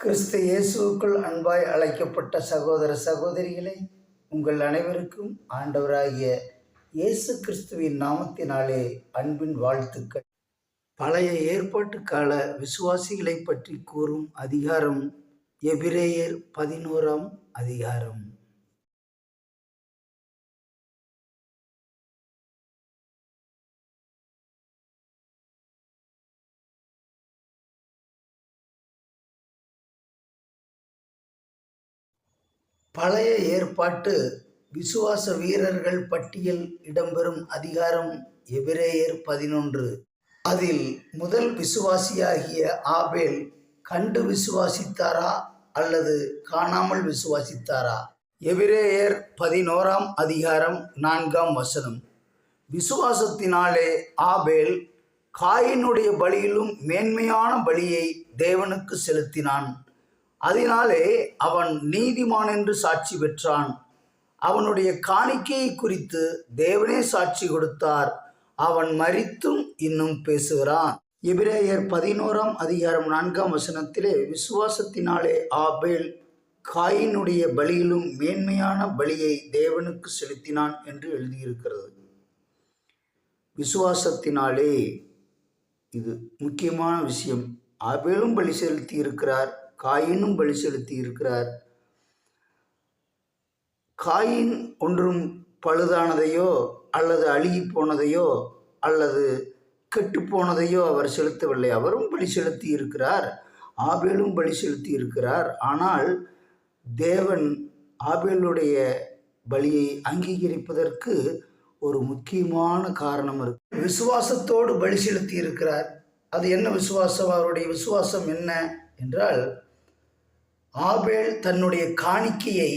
கிறிஸ்து இயேசுவுக்குள் அன்பாய் அழைக்கப்பட்ட சகோதர சகோதரிகளே, உங்கள் அனைவருக்கும் ஆண்டவராகிய இயேசு கிறிஸ்துவின் நாமத்தினாலே அன்பின் வாழ்த்துக்கள். பழைய ஏற்பாட்டு கால விசுவாசிகளை பற்றி கூறும் அதிகாரம் எபிரேயர் 11ஆம் அதிகாரம். பழைய ஏற்பாட்டு விசுவாச வீரர்கள் பட்டியல் இடம்பெறும் அதிகாரம் எபிரேயர் 11. அதில் முதல் விசுவாசியாகிய ஆபேல் கண்டு விசுவாசித்தாரா அல்லது காணாமல் விசுவாசித்தாரா? எபிரேயர் 11ஆம் அதிகாரம் 4ஆம் வசனம். விசுவாசத்தினாலே ஆபேல் காயினுடைய பலியிலும் மேன்மையான பலியை தேவனுக்கு செலுத்தினான். அதனாலே அவன் நீதிமான் என்று சாட்சி பெற்றான். அவனுடைய காணிக்கையை குறித்து தேவனே சாட்சி கொடுத்தார். அவன் மரித்தும் இன்னும் பேசுகிறான். எபிரேயர் 11ஆம் அதிகாரம் 4ஆம் வசனத்திலே விசுவாசத்தினாலே ஆபேல் காயினுடைய பலியிலும் மேன்மையான பலியை தேவனுக்கு செலுத்தினான் என்று எழுதியிருக்கிறது. விசுவாசத்தினாலே, இது முக்கியமான விஷயம். ஆபேலும் பலி செலுத்தி இருக்கிறார், காயினும் பலி செலுத்தி இருக்கிறார். காயின் ஒன்றும் பழுதானதையோ அல்லது அழுகி போனதையோ அல்லது கெட்டு போனதையோ அவர் செலுத்தவில்லை. அவரும் பலி செலுத்தி இருக்கிறார், ஆபேலும் பலி செலுத்தி இருக்கிறார். ஆனால் தேவன் ஆபேலுடைய பலியை அங்கீகரிப்பதற்கு ஒரு முக்கியமான காரணம் இருக்கு. விசுவாசத்தோடு பலி செலுத்தி இருக்கிறார். அது என்ன விசுவாசம்? அவருடைய விசுவாசம் என்ன என்றால், ஆபேல் தன்னுடைய காணிக்கையை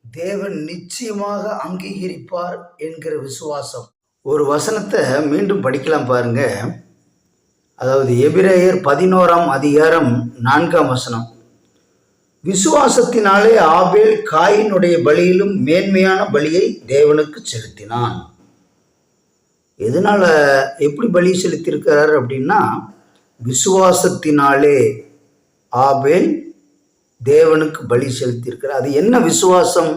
தேவன் நிச்சயமாக அங்கீகரிப்பார் என்கிற விசுவாசம். ஒரு வசனத்தை மீண்டும் படிக்கலாம் பாருங்க. அதாவது எபிரேயர் 11ஆம் அதிகாரம் 4ஆம் வசனம். விசுவாசத்தினாலே ஆபேல் காயினுடைய பலியிலும் மேன்மையான பலியை தேவனுக்கு செலுத்தினான். எதனால, எப்படி பலி செலுத்தியிருக்கிறார் அப்படின்னா, விசுவாசத்தினாலே ஆபேல் தேவனுக்கு பலி செலுத்தியிருக்கிறார். அது என்ன விசுவாசம்?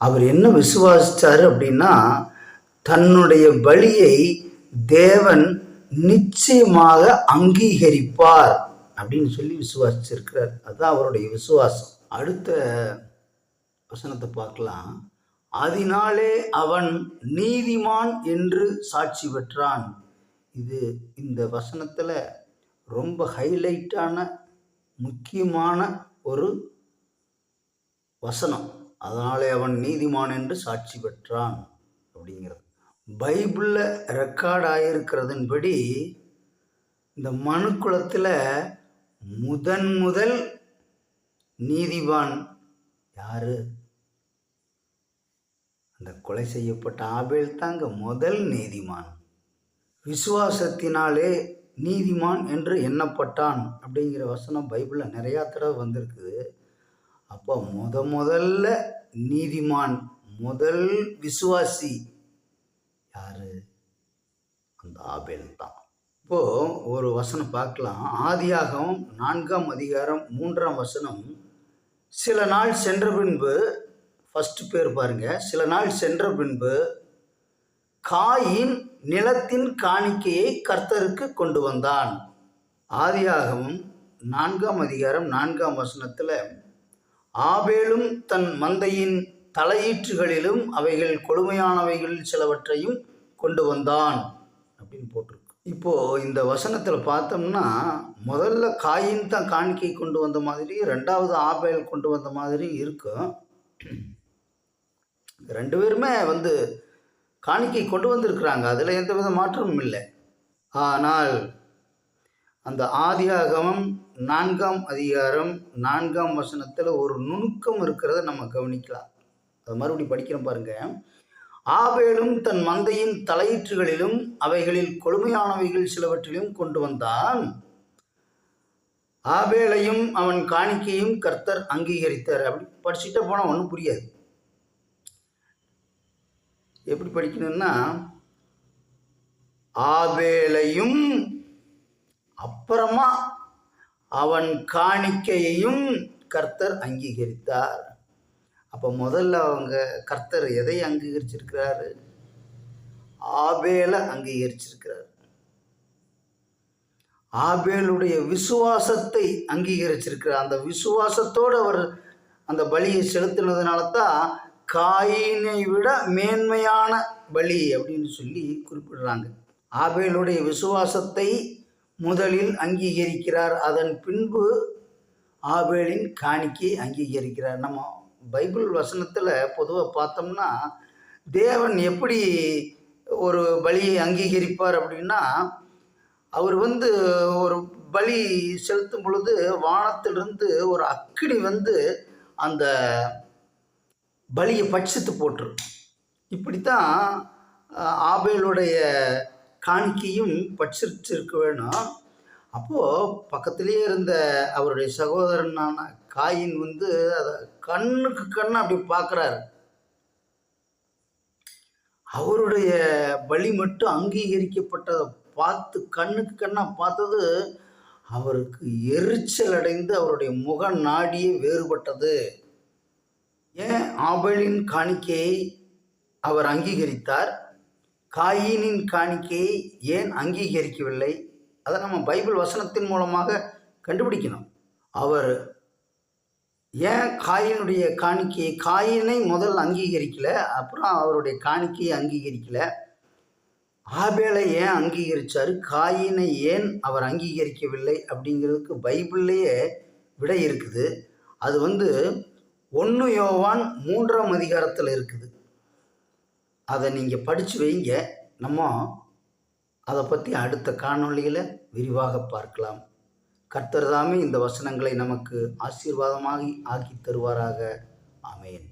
அவர் என்ன விசுவாசிச்சாரு அப்படின்னா, தன்னுடைய பலியை தேவன் நிச்சயமாக அங்கீகரிப்பார் அப்படின்னு சொல்லி விசுவாசிச்சிருக்கிறார். அதுதான் அவருடைய விசுவாசம். அடுத்த வசனத்தை பார்க்கலாம். அதனாலே அவன் நீதிமான் என்று சாட்சி பெற்றான். இது இந்த வசனத்தில் ரொம்ப ஹைலைட்டான முக்கியமான ஒரு வசனம். அதனாலே அவன் நீதிமான் என்று சாட்சி பெற்றான் அப்படிங்கிறது பைபிளில் ரெக்கார்ட் ஆகியிருக்கிறதுன்படி இந்த மனுக்குலத்தில் முதல் நீதிமான் யாரு? அந்த கொலை செய்யப்பட்ட ஆபேல் தாங்க முதல் நீதிமான். விசுவாசத்தினாலே நீதிமான் என்று எண்ணப்பட்டான் அப்படிங்கிற வசனம் பைபிளில் நிறையா தடவை வந்திருக்குது. அப்போ முதல்ல நீதிமான், முதல் விசுவாசி யாரு? அந்த ஆபேல் தான். இப்போ ஒரு வசனம் பார்க்கலாம். ஆதியாகமம் 4ஆம் அதிகாரம் 3ஆம் வசனம். சில நாள் சென்ற பின்பு, ஃபர்ஸ்ட் பேர் பாருங்க, சில நாள் சென்ற பின்பு காயின் நிலத்தின் காணிக்கையை கர்த்தருக்கு கொண்டு வந்தான். ஆதியாகமம் 4ஆம் அதிகாரம் 4ஆம் வசனத்தில் ஆபேலும் தன் மந்தையின் தலையீற்றுகளிலும் அவைகள் கொழுமையானவைகளில் சிலவற்றையும் கொண்டு வந்தான் அப்படின்னு போட்டிருக்கு. இப்போ இந்த வசனத்தில் பார்த்தோம்னா, முதல்ல காயின் தான் காணிக்கை கொண்டு வந்த மாதிரி, ரெண்டாவது ஆபேல் கொண்டு வந்த மாதிரி இருக்கும். ரெண்டு பேருமே காணிக்கை கொண்டு வந்திருக்கிறாங்க, அதில் எந்த வித மாற்றமும் இல்லை. ஆனால் அந்த ஆதியாகமம் 4ஆம் அதிகாரம் 4ஆம் வசனத்தில் ஒரு நுணுக்கம் இருக்கிறத நம்ம கவனிக்கலாம். அது மறுபடியும் படிக்கிறோம் பாருங்க. ஆபேலும் தன் மந்தையின் தலையீற்றுகளிலும் அவைகளில் கொழுமையானவைகள் சிலவற்றிலும் கொண்டு வந்தான். ஆபேலையும் அவன் காணிக்கையும் கர்த்தர் அங்கீகரித்தார். அப்படி படிச்சுட்டே போனால் ஒன்றும் புரியாது. எப்படி படிக்கணும்னா, ஆபேலையும் அப்புறமா அவன் காணிக்கையையும் கர்த்தர் அங்கீகரித்தார். அப்போ முதல்ல கர்த்தர் எதை அங்கீகரிச்சிருக்கிறாரு? ஆபேலை அங்கீகரிச்சிருக்கிறார். ஆபேலுடைய விசுவாசத்தை அங்கீகரிச்சிருக்கிறார். அந்த விசுவாசத்தோடு அவர் அந்த பலியை செலுத்தினதுனால தான் காயினை விட மேன்மையான பலி அப்படின்னு சொல்லி குறிப்பிடுறாங்க. ஆபேலுடைய விசுவாசத்தை முதலில் அங்கீகரிக்கிறார். அதன் பின்பு ஆபேலின் காணிக்கை அங்கீகரிக்கிறார். நம்ம பைபிள் வசனத்தில் பொதுவாக பார்த்தோம்னா தேவன் எப்படி ஒரு பலியை அங்கீகரிப்பார் அப்படின்னா, அவர் ஒரு பலி செலுத்தும் பொழுது வானத்திலிருந்து ஒரு அக்கினி அந்த பலியை பட்சித்து போட்டுரும். இப்படித்தான் ஆபேலுடைய காணிக்கையும் பட்சிச்சிருக்க வேணும். அப்போது பக்கத்திலேயே இருந்த அவருடைய சகோதரனான காயின் அதை கண்ணுக்கு கண்ணு அப்படி பார்க்குறாரு. அவருடைய பலி மட்டும் அங்கீகரிக்கப்பட்டதை பார்த்து கண்ணுக்கு கண்ணாக பார்த்தது அவருக்கு எரிச்சல் அடைந்து அவருடைய முக நாடியே வேறுபட்டது. ஏன் ஆபேலின் காணிக்கையை அவர் அங்கீகரித்தார், காயினின் காணிக்கையை ஏன் அங்கீகரிக்கவில்லை? அதை நம்ம பைபிள் வசனத்தின் மூலமாக கண்டுபிடிக்கணும். அவர் ஏன் காயினுடைய காயினை முதல்ல அங்கீகரிக்கலை, அப்புறம் அவருடைய காணிக்கையை அங்கீகரிக்கலை? ஆபேலை ஏன் அங்கீகரித்தார், காயினை ஏன் அவர் அங்கீகரிக்கவில்லை அப்படிங்கிறதுக்கு பைபிள்லேயே விடை இருக்குது. அது 1 யோவான் 3ஆம் அதிகாரத்தில் இருக்குது. அதை நீங்கள் படித்து வைங்க. நம்ம அதை பற்றி அடுத்த காணொளியில் விரிவாக பார்க்கலாம். கர்த்தர் தாமே இந்த வசனங்களை நமக்கு ஆசீர்வாதமாகி ஆக்கி தருவாராக. ஆமேன்.